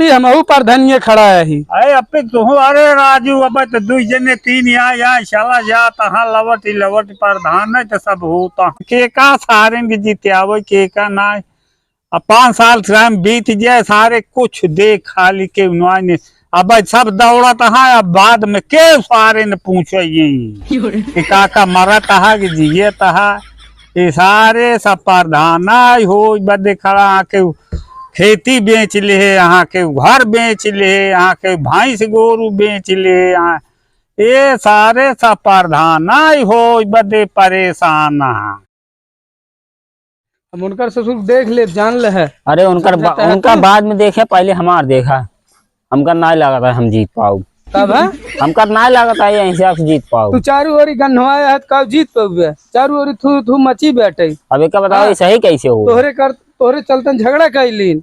अपी हमहू प्रधानिये खड़ा है ही। अरे अपे तू अरे राजू अब तो 2 जने 3 यहाँ चला जा तहाँ लवट प्रधान है तो सब होता के का सारे भी जीते आवे के का ना। अब 5 साल से बीत जाए सारे कुछ देख खाली के ने अब सब दौड़ा तहा। अब बाद में के सारे ने पूछो यही काका मरा तहा कि जिये तहा। ये सारे सब प्रधान हो बदे खड़ा आके खेती बेच ले यहाँ के घर बेच ले यहाँ के भैंस गोरू बेच ले यहाँ ये सारे सब प्रधान हो बदे परेशान। हम उनका ससुर देख ले जान ले है। अरे उनका बाद में देखे पहले हमार देखा हमका ना लगा था हम जीत पाओ तब है हमका ना लगा था यहीं से आप जीत पाओ। तू चारू ओरी गन्हवाया है कब जीत पाओगे। चारू ओरी थू मची बैठे। अब एक बताओ सही कैसे हो तोहरे चलतन झगड़ा कैलीन।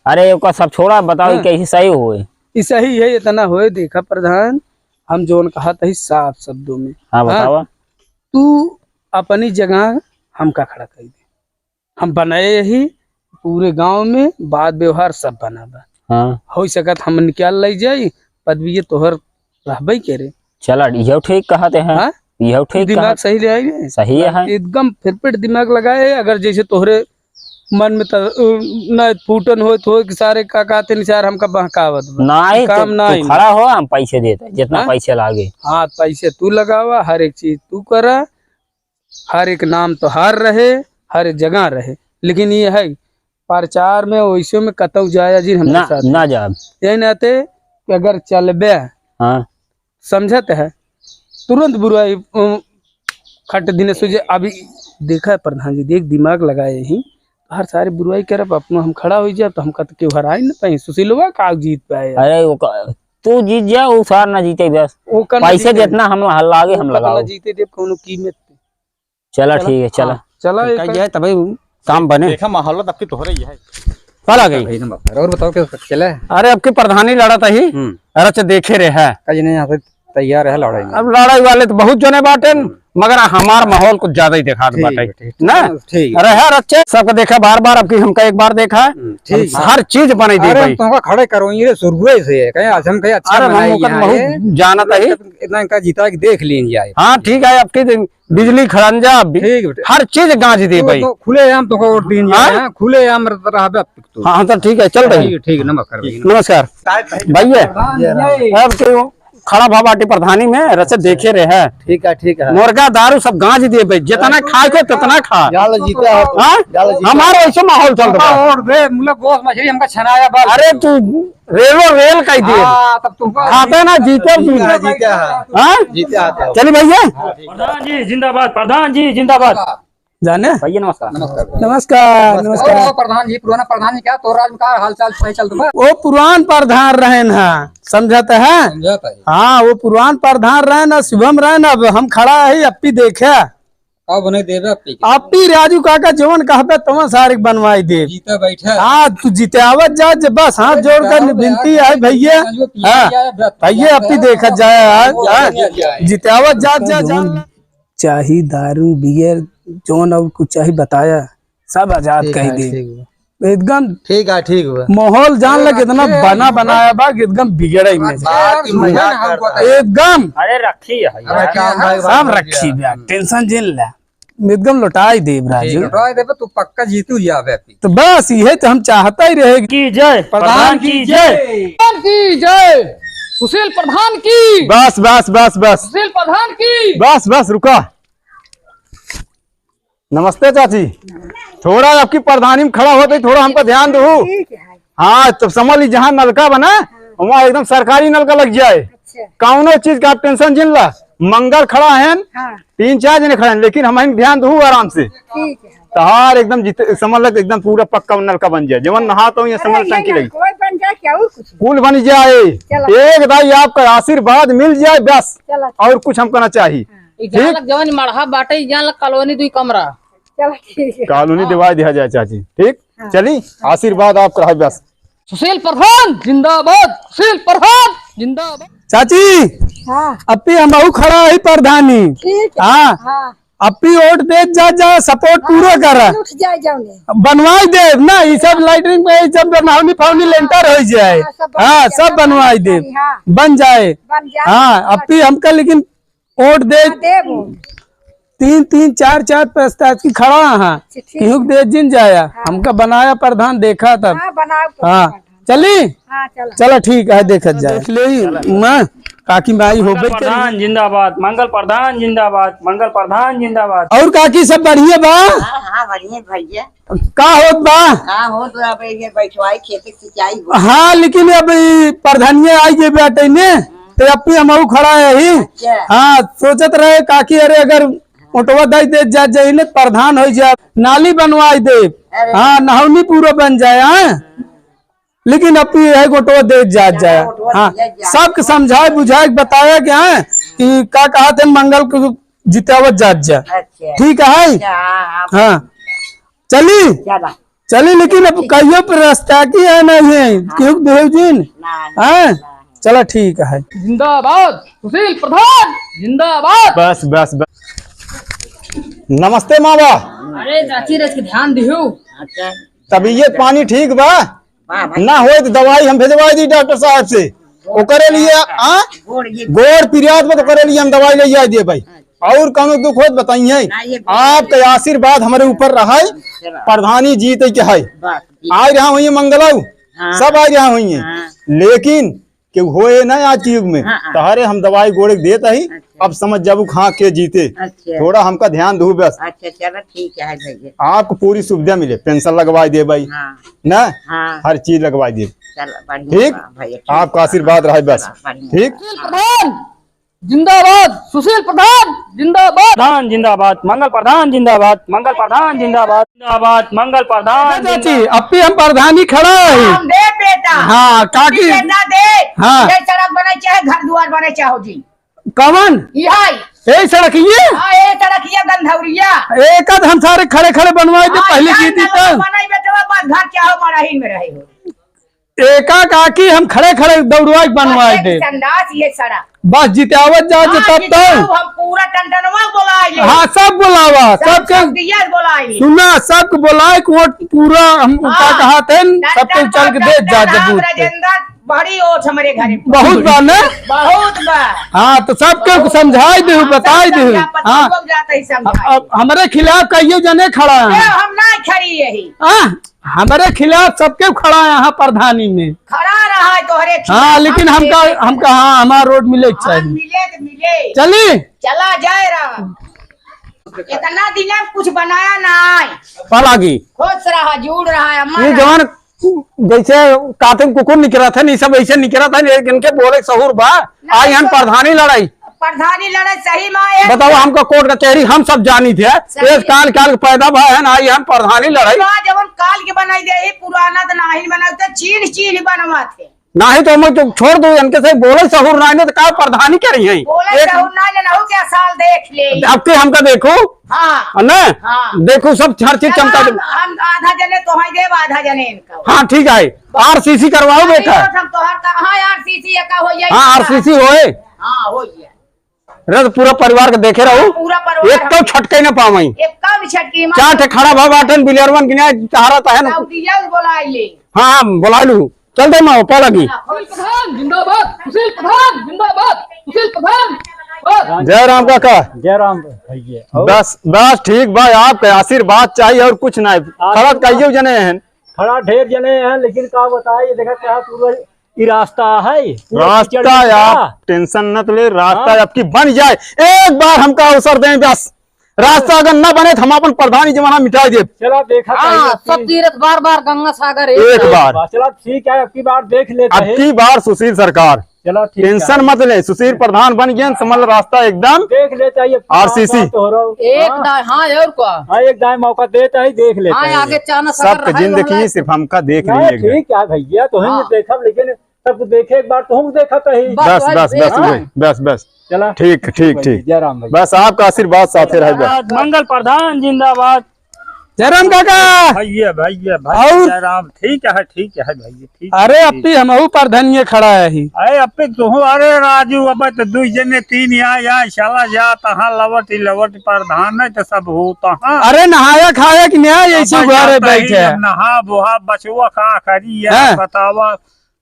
अरे ओका सब छोड़ा बताओ कैसे सही हुए। सही है इतना होए देखा प्रधान हम जोन कहा था साफ शब्दों में। हाँ बताओ तू अपनी जगह हमका खड़ा कर दे। हम बनाए ही पूरे गांव में बात व्यवहार सब बना बा। हाँ हो सकत हम निकाल ले जाई पदवी तोहर रहबे करे। चला यह ठीक कहते हैं। हाँ? यह ठीक दिमाग सही ले आई सही है एकदम फिरपिट दिमाग लगाए। अगर जैसे तोहरे मन में न फूटन हो तो सारे का कहते निसार हमका बहकावत नहीं काम तो, नहीं खड़ा हो हम पैसे देते जितना पैसे लागे। हाँ पैसे तू लगावा हर एक चीज तू करा हर एक नाम तो हार रहे हर एक जगह रहे। लेकिन ये है प्रचार में वैसे में कतौ जाया जी हम ना जा यही नाते कि अगर चलबे हाँ समझत है तुरंत बुराई खट दिन सुझे। अभी देखा है प्रधान जी देख दिमाग लगाए ही हर सारे बुराई करब अपना हम खड़ा हो जाए तो हम कत क्यों हराई न पाई सुशीलवा का जीत पाए। अरे तू जीत जा वो सार ना जीते बस पैसे जितना हम लागे हम लगाओ जीते दे कोनो कीमत। चला ठीक है चला चला तभी काम बने देखा माहौल आपकी तो हो रही है कल आ गई और बताओ क्या चले। अरे अब की प्रधानी लड़ा था ही अरे देखे रहे है यहाँ से तैयार है लड़ाई। अब लड़ाई वाले तो बहुत जने बाटे मगर हमार माहौल कुछ ज्यादा ही देखा बाटे ना। अरे है अच्छे सबको देखा बार बार अब की हमका एक बार देखा है हर चीज बनाई दे भाई तुमको खड़े करो ये शुरू से कहीं आजम कहीं अच्छा जाना था इतना इनका जीता कि देख लीजिए। हाँ ठीक है आपकी बिजली खरंजा हर चीज गांच दे भाई खुले आम तुमको वोट दीजिए खुले आम हाँ तो ठीक है चल रही ठीक है नमस्कार भैया अब खड़ा भा बाटी प्रधानी में रचे देखे रहे है। ठीक है मुर्गा दारू सब गांच दिए भाई जितना खाए के तितना खा हमारा ऐसे माहौल चल रहा है। मछली हमका छनाया। अरे तू रेल का दिए तब तुम खाते ना जीते चलिए भैया प्रधान जी जिंदाबाद प्रधान जी जिंदाबाद। जाने भैया नमस्कार नमस्कार नमस्कार प्रधान जी पुराना प्रधान जी क्या तो राज का हाल चाल सही चल रहा है। वो पुरान प्रधान रहे ना समझाते हैं। हाँ वो पुरान प्रधान रहे ना शुभम रहे ना अब हम खड़ा है अपी देखे अब नहीं देवे अपी राजू काका जवन कहबे तुम सारे बनवाई दे जीते बैठे। हाँ तू जीते आवत जा बस हाथ जोड़कर विनती है भैया। हाँ भैया अपी देखा जाए जीते आवत जा चाही दारू बियर जोन और कुछ चाहिए बताया सब आजाद कह दे एकदम ठीक है माहौल जान लगे इतना बना बनाया बा एकदम बिगड़ा ही एकदम। अरे रखी सब रखी टेंशन जिन ला एकदम लौटाई दे राजू तू पक्का जीतू जावे। तो बस ये तो हम चाहता ही रहे की जय प्रधान की जय सुशील प्रधान की बस बस बस बस सुशील प्रधान की बस रुका। नमस्ते चाची थोड़ा आपकी प्रधानी में खड़ा होते थोड़ा हमको ध्यान दो। हाँ तो समझ ली जहाँ नलका बना वहाँ एकदम सरकारी नलका लग जाए। कौनो चीज का आप टेंशन जिन ला मंगल खड़ा है 3-4 जने खड़े हैं लेकिन हम ध्यान दो आराम से तहार एकदम समझ लग एकदम पूरा पक्का नलका बन जाए जवन नहाता हूँ समझ टंकी लगी कुल बन जाए एक दाई आपका आशीर्वाद मिल जाए बस और कुछ हमको ना चाहिए। मढ़ा बाटे कॉलोनी 2 कमरा कॉलोनी दिवा दिया जाए चाची ठीक चली आशीर्वाद आपका है बस। सुशील प्रधान जिंदाबाद सुशील प्रधान जिंदाबाद। चाची अपी हम खड़ा है प्रधानी। हाँ अपनी वोट दे जा सपोर्ट पूरा कर उठ जाए जाओने बनवाई दे ना ये सब लाइटिंग में सब बनवानी फाउनी लेंटर हो जाए। हाँ सब बनवाई दे बन जाए। बन जाए हाँ अपनी हमका लेकिन वोट दे देबो 3-3 4-4 पैसा की खड़ा हाँ क्यों दे जिन जाया हमका बनाया प्रधान देखा तब। हां बनाओ हाँ चली हां चलो चलो ठीक है देखा जाए देख ले माँ काकी माई हो गई प्रधान जिंदाबाद, मंगल प्रधान जिंदाबाद, मंगल प्रधान जिंदाबाद। और काकी सब बढ़िया बा हाँ बढ़िया भैया। का होत बा। हाँ हो तो अब ये बैठवाई खेती सिंचाई हो। हाँ लेकिन अब प्रधानिया आई गए बेटे ने तो अपनी हम खड़ा है ही। हाँ सोचत रहे काकी अरे अगर ओटवा दाई दे जाए ने प्रधान हो जाए नाली बनवाई दे। हाँ नहौनी पूरा बन जाए। हाँ लेकिन अपनी है गोटवा दे जाए। हाँ सबके समझाए बुझाए बताया क्या है कि का कहा थे मंगल को जितावत जा ठीक है। हाँ चली चली लेकिन अब कहियो पर रास्ता की है नहीं है क्यों देवजीन। हाँ चलो ठीक है। जिंदाबाद सुशील प्रधान जिंदाबाद। बस बस बस नमस्ते मावा। अरे चाची रस के ध्यान दियो। तबीयत पानी ठीक बा ना हो तो दवाई हम भेजवाई दी डॉक्टर साहब से वो करे लिए गोड़ पिरियाद में तो करे लिए हम दवाई ले जाए दिए भाई। और कौन दुख हो बताइए आपका आशीर्वाद हमारे ऊपर रहा प्रधानी जीत के है आ रहा हुई मंगलाऊ सब आ रहा हुई लेकिन कि होए ना आज के युग में तहरे हम दवाई गोड़े देता ही अब समझ जाबू खा के जीते थोड़ा हमका ध्यान दू बस। अच्छा चलो ठीक है भैया। आपको पूरी सुविधा मिले पेंशन लगवा दे भाई ना हर चीज लगवा दे ठीक। आपका आशीर्वाद रहे बस ठीक। प्रधान जिंदाबाद सुशील प्रधान जिंदाबाद। प्रधान जिंदाबाद, मंगल प्रधान जिंदाबाद, मंगल प्रधान जिंदाबाद जिंदाबाद, मंगल प्रधान। चाची अब भी हम प्रधानी खड़ा है। दे बेटा। हाँ काकी बेटा दे। हाँ ये सड़क बने चाहे घर द्वार बने चाहो जी कवन यही सड़क ये ये सड़क ये गंधौरिया एक हम सारे खड़े खड़े बनवाए थे पहले जीती तब बनाई बेटा बस घर चाहो मराही में रहे हो एका काकी हम खड़े खड़े दौड़वाई बनवाए थे संडास ये सड़क बस जितावत जा तब तो हम पूरा टनटनवा बुलाए। हाँ सब बुलावा सबके बुलाए सुना सबको बुलाए वोट पूरा हम कहा थे सबके चल के दे जा जबूत बड़ी ओठ हमारे घर बहुत बार ना बहुत बार। हाँ तो सबके समझाई दे बताई दे। हाँ हमारे खिलाफ कहियो जने खड़ा है हम ना खड़ी यही हमारे खिलाफ सबके खड़ा है यहाँ प्रधानी में खड़ा रहा तो हरे। हाँ लेकिन हमका हाँ हमारा रोड मिले चाहिए मिले चली चला जाए रहा इतना दिन कुछ बनाया ना पलागी खुश रहा जुड़ रहा है ये जवान जैसे कातिल कुकुर निकला था नहीं सब ऐसे निकला था इनके बोले सहूर बा आई हम प्रधानी लड़ाई सही में बताओ हमको कोर्ट कचहरी हम सब जानी थे एक काल काल पैदा भा है ना आई हम प्रधानी लड़ाई जब काल के बनाई दे पुराना तो नहीं बनाते चीन चीन बनवा थे ना ही तो मैं तो छोड़ दो इनके से बोले सहूर ना तो का प्रधानी करी है क्या साल देख ले अब हमका देखो हाँ ना देखो सब हर चीज चमका हम आधा जने तो आधा जने इनका। हाँ ठीक है आरसीसी करवाओ बेटा। हाँ आरसीसी होए हाँ हो गया रद पूरा परिवार के देखे रहो पूरा परिवार एक तो छटके न पावई एक कम छटकी क्या ठे खड़ा भा बाटन बिलियरवन गिना चाहरा था है बोलाई ले। हाँ बुला लू चल दे मां पलगी प्रधान जिंदाबाद सुशील प्रधान जिंदाबाद सुशील प्रधान। जय राम काका जय राम भैया। बस बस ठीक भाई आपके आशीर्वाद चाहिए और कुछ नहीं खड़ा कहियो जने हैं खड़ा ढेर जने हैं लेकिन का बताइए देखा क्या पूरा ये रास्ता है रास्ता आप टेंशन न ले रास्ता आपकी बन जाए एक बार हमका अवसर दें बस रास्ता अगर न बने तो हम अपन प्रधानी जमाना मिटा दे। चला देखा सब तीर्थ बार बार गंगा सागर एक बार चला ठीक है अब की बार देख लेते अब की बार सुशील सरकार चलो टेंशन मत ले सुशील प्रधान बन गए समझ रास्ता एकदम देख लेता है आरसीसी एक दाएं हाँ और क्या हाँ एक दाएं मौका देता ही देख लेता हाँ आगे चाना सब जिंदगी सिर्फ हमका देख रही है ठीक है भैया तो हम देखा लेकिन सब देखे एक बार तो हम देखा कहीं बस बस बस बस बस चला ठीक ठीक ठीक जय राम बस आपका आशीर्वाद साथे रहे मंगल प्रधान जिंदाबाद, जयराम काका। भैया भैया और? भैया राम ठीक है भैया ठीक। अरे अपी हमहू प्रधानिये खड़ा है ही। अरे अपे तू अरे राजू अब तो दुई जने तीन या शाला जा तहाँ लवट प्रधान है तो सब हो तहाँ। अरे नहाया खाया कि नहीं ऐसे घरे बैठे। नहा बोहा बचुआ खा करी हाँ। बतावा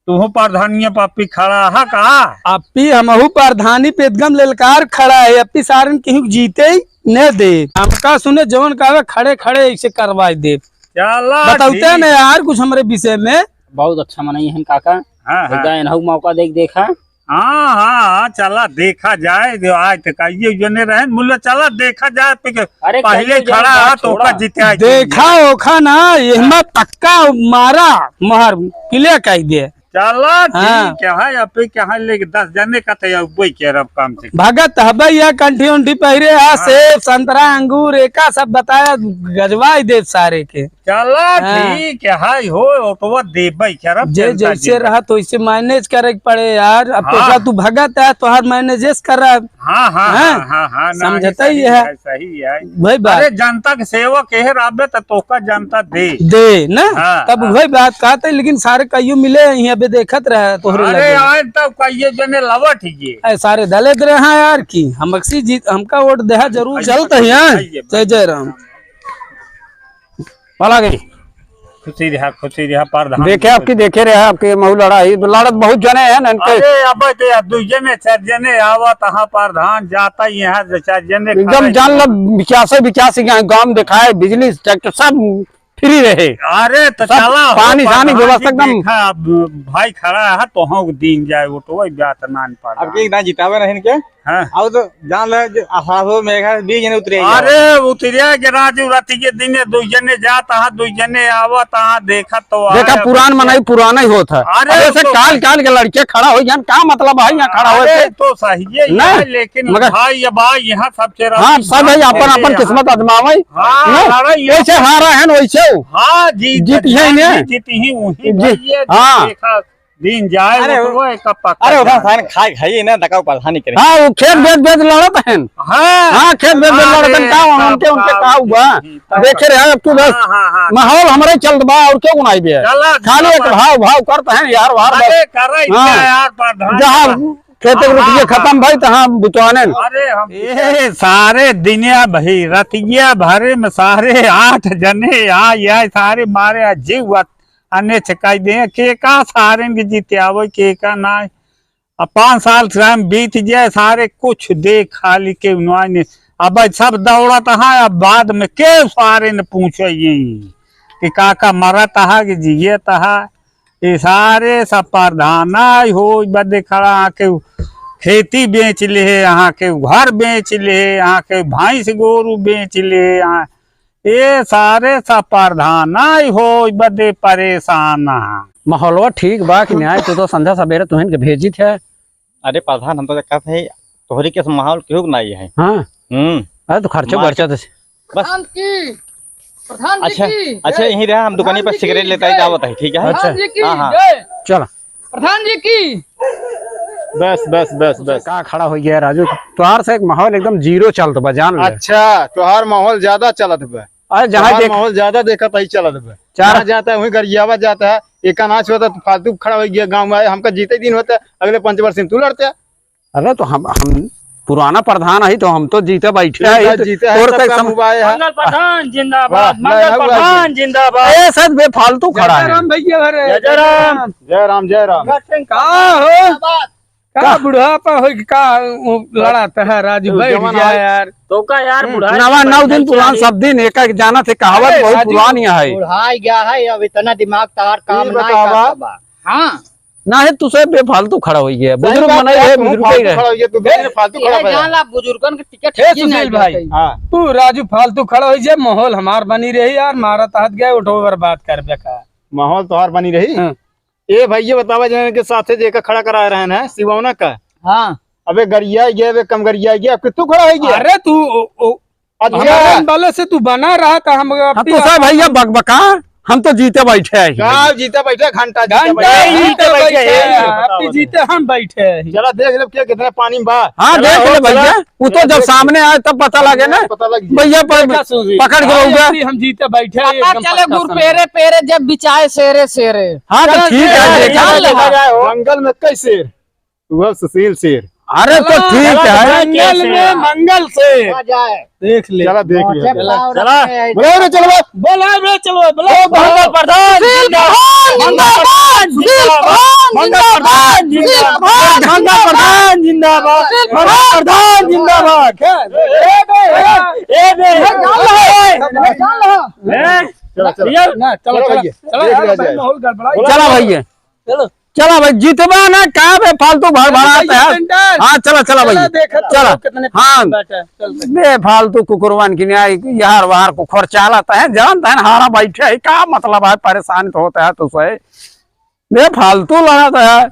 तू प्रधानिया पापी खड़ा है का। अपी हमहू प्रधानी पे एकदम ललकार खड़ा है। अपी सारन केहू जीते ही न दे। हमका सुने जवन कहे खड़े खड़े ऐसे करवाई दे। चला बताते न यार कुछ हमारे विषय में। बहुत अच्छा मनाई है काका। मौका देखा। हाँ चला देखा जाए जो आज तक ये जने रहे मुल्ला चला देखा जाए अरे पहले खड़ा है तो का जीता देखा ओखा ना ये पक्का मारा महर किले कह दे। चला हाँ। ठीक है अब क्या है लेकिन 10 जने का तो वही कह रहा काम से भगत हबे या कंठी उंठी पहरे है सेब संतरा अंगूर एका सब बताया गजवाई दे सारे के। चला हाँ। ठीक है हो तो दे भाई कह रहा जे जैसे रहा तो इसे मैनेज करे पड़े यार। अब हाँ। तो तू भगत है तो हर मैनेज कर रहा है। हाँ समझता ही है। सही है वही बात अरे जनता के सेवा कह रहा तो का जनता दे ना। हाँ, तब हाँ। वही बात कहते लेकिन सारे कईयो मिले यहाँ पे देखत रहे तोहरे अरे लगे। आए तब कहिए जने लवट ही सारे दलित रहे हैं यार की हम अक्सी जीत हमका वोट देहा जरूर चलता है यार। जय जय राम वाला गई खुशी रहा प्रधान देखे आपकी देखे रहे आपके महू लड़ाई लड़त बहुत जने हैं ना अरे अब तो 2 जने 4 जने आवा तहाँ प्रधान जाता ही यहाँ 4 जने एकदम जान लो विकास गांव दिखाए बिजली ट्रैक्टर सब फ्री रहे। अरे तो सब चला पानी शानी व्यवस्था एकदम। भाई खड़ा है तो हम दिन जाए वो तो वही बात मान पा अब के ना जितावे रहन के हाँ। अब तो जान ले आसासो में 20 जने उतरे। अरे उतरिया के राजू राती के दिन 2 जने जाता है 2 जने आवा तहाँ देखा तो देखा पुरान मनाई पुराना ही होता है। अरे ऐसे तो- काल के लड़के खड़ा हो जान क्या मतलब भाई यहाँ खड़ा हो अरे तो सही है नहीं, लेकिन मगर- भाई यहाँ सबसे हाँ सब है अपन किस्मत आजमावे। हाँ, वैसे हारा है वैसे हाँ जीती है इन्हें। जीती ही वही जी- भैया, हाँ। देखा दिन जाए अरे वो तो वो एक पक्का अरे उठा जाए। सान खाई ना दकाव प्रधानी करे। हाँ वो खेत बेच लड़त है। हाँ हाँ खेत बेच लड़त है का उनके का हुआ देखे रहे अब तू बस हाँ माहौल हमारे चलत बा और क्यों गुनाई बे चला खाली एक भाव करते हैं यार वार अरे कर रही हाँ। है यार प्रधान जहाँ खेत रुपये खत्म भाई तहाँ बुचवाने अरे हम ये सारे दुनिया भाई रतिया भरे में सारे 8 जने यहाँ सारे मारे जीव अन्य चकाई दे के का सारे के जीते आवो के का ना। अब 5 साल टाइम बीत जाए सारे कुछ दे खाली के उन्होंने अब सब दौड़ा तहा अब बाद में के सारे ने पूछे यही कि काका मरा तहा कि जिये तहा ये सारे सब प्रधान हो बदे खड़ा आके खेती बेच ले यहाँ के घर बेच ले यहाँ के भैंस गोरू बेच ले यहाँ ये सारे सब प्रधान हो बदे परेशान। माहौल ठीक बा कि न्याय तो संध्या सवेरे तुहन के भेजी थे। अरे प्रधान हम तो कहते है तोहरी के माहौल केहू नहीं है। हाँ हम्म अरे तो खर्चे बर्चा तो प्रधान की प्रधान जी अच्छा की अच्छा यहीं रहा हम दुकानी पर सिगरेट लेते ही जावत है ठीक है। प्रधान जी की हाँ, हाँ। जय चलो प्रधान जी की। बस का खड़ा हो गया राजू तुहार से एक माहौल एकदम जीरो चलत बा जान ले। अच्छा त्योहार माहौल ज्यादा चलत बा। अरे जहाँ त्योहार देख माहौल ज्यादा देखा ही चलत बा। चार- जहाँ जाता है वहीं गरियावा जाता है एक अनाज होता तो फालतू खड़ा हो गया गाँव में हमका जीते दिन होता है अगले 5 वर्ष में तू लड़ते है। अरे तो हम पुराना प्रधान है तो हम तो जीते बैठे हैं जीते हैं और सबका मुबाए है। मंगल प्रधान वाह, जिंदाबाद वाह, मंगल वाह, प्रधान जिंदाबाद। ए सद बेफालतू खड़ा है। राम भैया घरे जय राम। जय राम जय राम। का हो का बुढ़ापा हो कि का लड़ाता है राजू बैठ जवान जा आए। यार। तो का यार बुढ़ा नवा 9 दिन पुरान सब दिन एक जाना थे कहावत अरे बहुत राजू, पुरानी है। बुढ़ाई गया है अब इतना दिमाग तार काम ये नहीं बतावा। करता बा। हाँ ना है तुझे बेफालतू खड़ा हो गया बुजुर्ग सही बात मनाई है, है तू बुजुर्ग फालतू ही खड़ा रहे। हो गया, तू बेच फालतू खड़ा ये हो जान ला बुजुर्गन के टिकट हे ही नहीं सुशील भाई देते। हाँ तू राजू फालतू खड़ा हो जाए माहौल हमार बनी रही यार मारा तहत गए उठो बर्बाद कर बेकार। माहौल त्योहार बनी रही। हाँ। ए भैया बतावा जन के साथे जेका खड़ा करा रहे हैं सिवौना का। हाँ अबे गरिया गया अबे कम गरिया गया कितू खड़ा हो गया। अरे तू हमारे वाले से तू बना रहा था हम हाँ तो साहब भैया बकबका हम तो जीते बैठे हैं। गाँव जीते बैठे घंटा जीते घंटा बैठे। ही जीते बैठे हैं। बताओ, आपकी जीते हम बैठे हैं। चला देख लो क्या कितना पानी में बा। हाँ देख ले भैया, वो तो जब सामने आए तब पता लगे ना, पता लग गया। भैया पकड़ के रहोगे। हम जीते बैठे हैं, पता एकदम चले पक्का गुर समझ। पेरे पेरे जब बिचाए शेरे शेरे। हाँ तो ठीक है, देखा देखा जाए जंगल में कई शेर, वह सुशील शेर। अरे तो ठीक है, जंगल में मंगल से आ जाए देख ले। चला देख लिया। चला बोलो रे चलो बा। बोला बे चलो बोलो मंगल प्रधान जिंदाबाद, मंगल प्रधान जिंदाबाद, मंगल प्रधान जिंदाबाद, मंगल प्रधान जिंदाबाद। चला चला ना चलो चलो, चलो देख लिया जाए। माहौल गड़बड़ा चला भैया, चलो चला भाई, जितवा ना कहाँ पे फालतू भड़बड़ाता है। हाँ चला चला भैया, चला। हाँ बेफालतू कुकुरवान की न्याय यार वार को खर्चा लाता है, जानता है ना हारा बैठे है, क्या मतलब है, परेशान तो होता है तो सही, बेफालतू लड़ाता है।